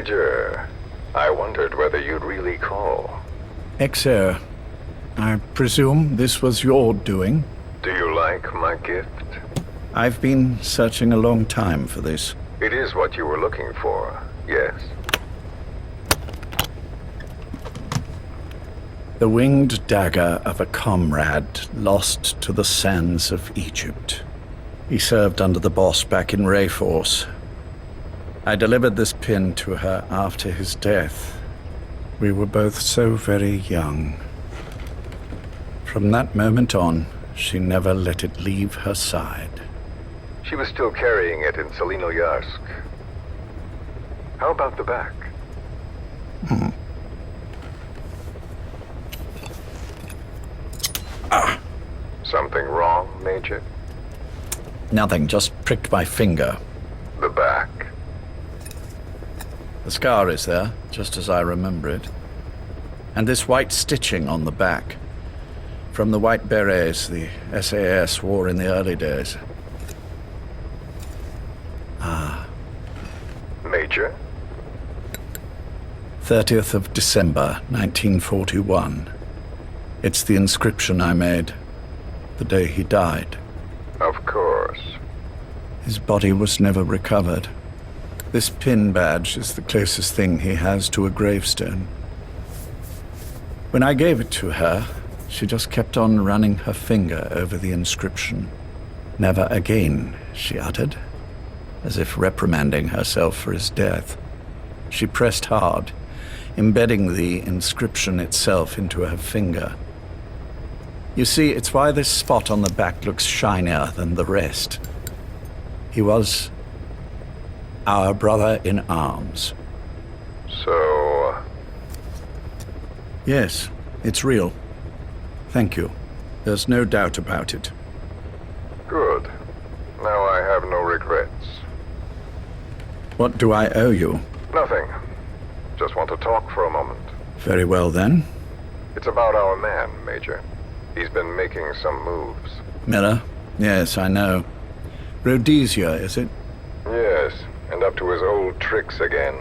Major, I wondered whether you'd really call. XO, I presume this was your doing? Do you like my gift? I've been searching a long time for this. It is what you were looking for, yes? The winged dagger of a comrade lost to the sands of Egypt. He served under the boss back in Rayforce. I delivered this pin to her after his death. We were both so very young. From that moment on, she never let it leave her side. She was still carrying it in Selinoyarsk. How about the back? Something wrong, Major? Nothing, just pricked my finger. The back. The scar is there, just as I remember it. And this white stitching on the back. From the white berets the SAS wore in the early days. Major? 30th of December, 1941. It's the inscription I made the day he died. Of course. His body was never recovered. This pin badge is the closest thing he has to a gravestone. When I gave it to her, she just kept on running her finger over the inscription. Never again, she uttered, as if reprimanding herself for his death. She pressed hard, embedding the inscription itself into her finger. You see, it's why this spot on the back looks shinier than the rest. He was our brother in arms. So... Yes, it's real. Thank you. There's no doubt about it. Good. Now I have no regrets. What do I owe you? Nothing. Just want to talk for a moment. Very well, then. It's about our man, Major. He's been making some moves. Miller? Yes, I know. Rhodesia, is it? Yes, and up to his old tricks again.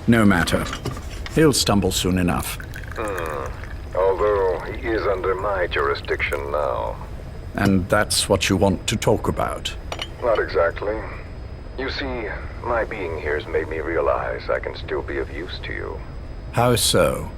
No matter. He'll stumble soon enough. Although he is under my jurisdiction now. And that's what you want to talk about? Not exactly. You see, my being here has made me realize I can still be of use to you. How so?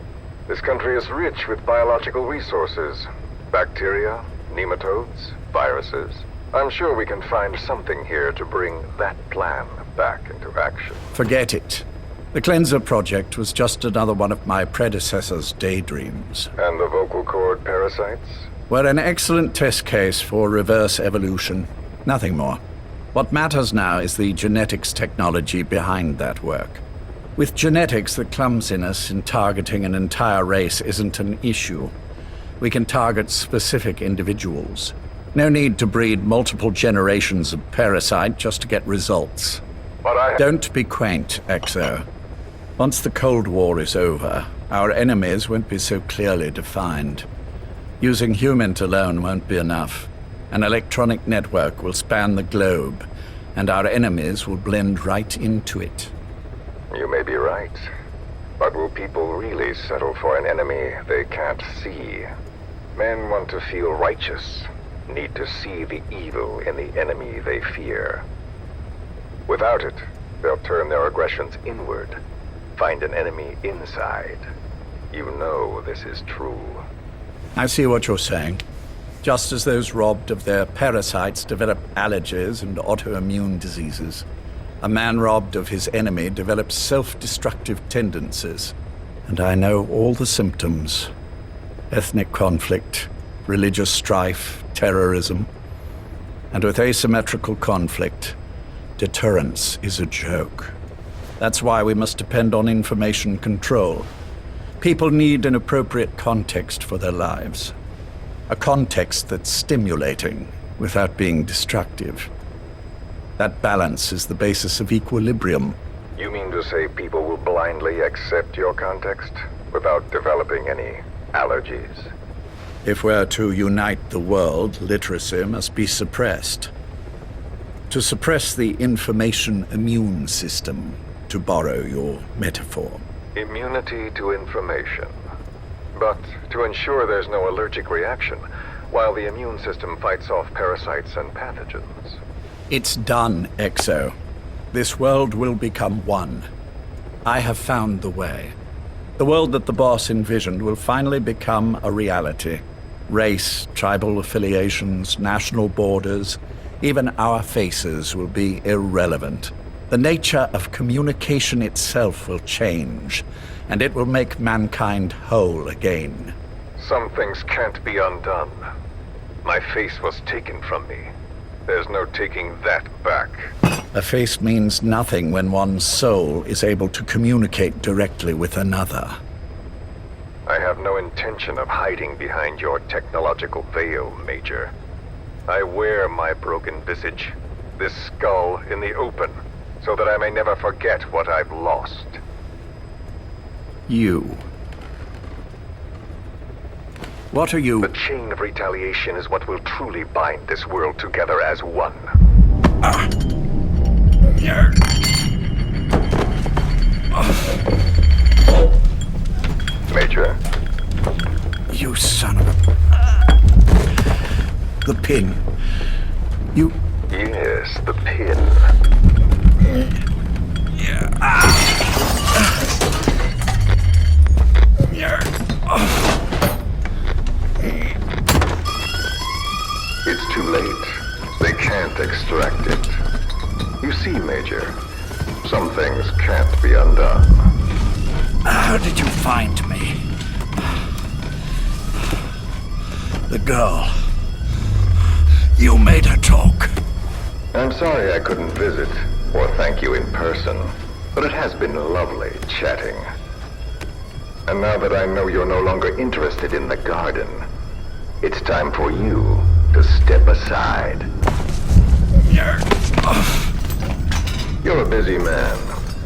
This country is rich with biological resources. Bacteria, nematodes, viruses. I'm sure we can find something here to bring that plan back into action. Forget it. The Cleanser Project was just another one of my predecessor's daydreams. And the vocal cord parasites? Were an excellent test case for reverse evolution. Nothing more. What matters now is the genetics technology behind that work. With genetics, the clumsiness in targeting an entire race isn't an issue. We can target specific individuals. No need to breed multiple generations of parasite just to get results. But Don't be quaint, XO. Once the Cold War is over, our enemies won't be so clearly defined. Using humans alone won't be enough. An electronic network will span the globe, and our enemies will blend right into it. You may be right. But will people really settle for an enemy they can't see? Men want to feel righteous, need to see the evil in the enemy they fear. Without it, they'll turn their aggressions inward, find an enemy inside. You know this is true. I see what you're saying. Just as those robbed of their parasites develop allergies and autoimmune diseases, a man robbed of his enemy develops self-destructive tendencies. And I know all the symptoms. Ethnic conflict, religious strife, terrorism. And with asymmetrical conflict, deterrence is a joke. That's why we must depend on information control. People need an appropriate context for their lives. A context that's stimulating without being destructive. That balance is the basis of equilibrium. You mean to say people will blindly accept your context without developing any allergies? If we're to unite the world, literacy must be suppressed. To suppress the information immune system, to borrow your metaphor. Immunity to information. But to ensure there's no allergic reaction, while the immune system fights off parasites and pathogens. It's done, Exo. This world will become one. I have found the way. The world that the boss envisioned will finally become a reality. Race, tribal affiliations, national borders, even our faces will be irrelevant. The nature of communication itself will change, and it will make mankind whole again. Some things can't be undone. My face was taken from me. There's no taking that back. A face means nothing when one's soul is able to communicate directly with another. I have no intention of hiding behind your technological veil, Major. I wear my broken visage, this skull, in the open, so that I may never forget what I've lost. You. What are you? The chain of retaliation is what will truly bind this world together as one. Major? You son of a... The pin. You... Yes, the pin. It's too late. They can't extract it. You see, Major, some things can't be undone. How did you find me? The girl. You made her talk. I'm sorry I couldn't visit or thank you in person, but it has been lovely chatting. And now that I know you're no longer interested in the garden, it's time for you to step aside. You're a busy man,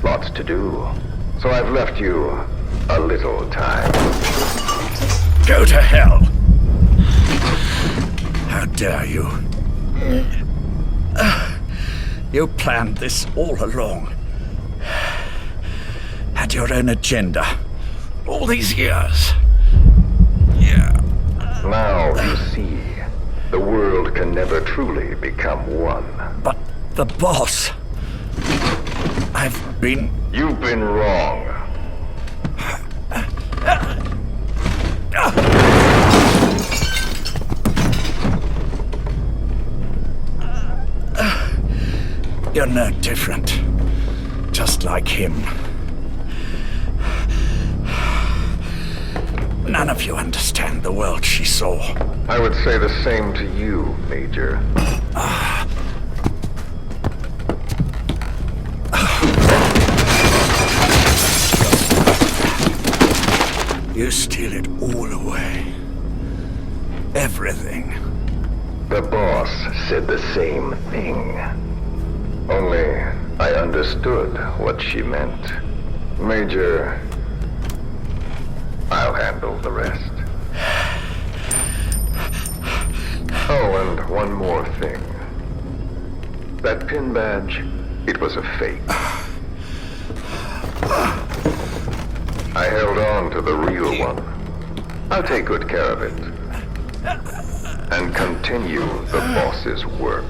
lots to do, so I've left you a little time. Go to hell! How dare you? You planned this all along. Had your own agenda. All these years. Now you see, the world can never truly become one. But the boss... You've been wrong. You're no different. Just like him. None of you understand the world she saw. I would say the same to you, Major. You steal it all away. Everything. The boss said the same thing. Only I understood what she meant. Major, I'll handle the rest. Oh, and one more thing. That pin badge, it was a fake. I held on to the real one. I'll take good care of it. And continue the boss's work.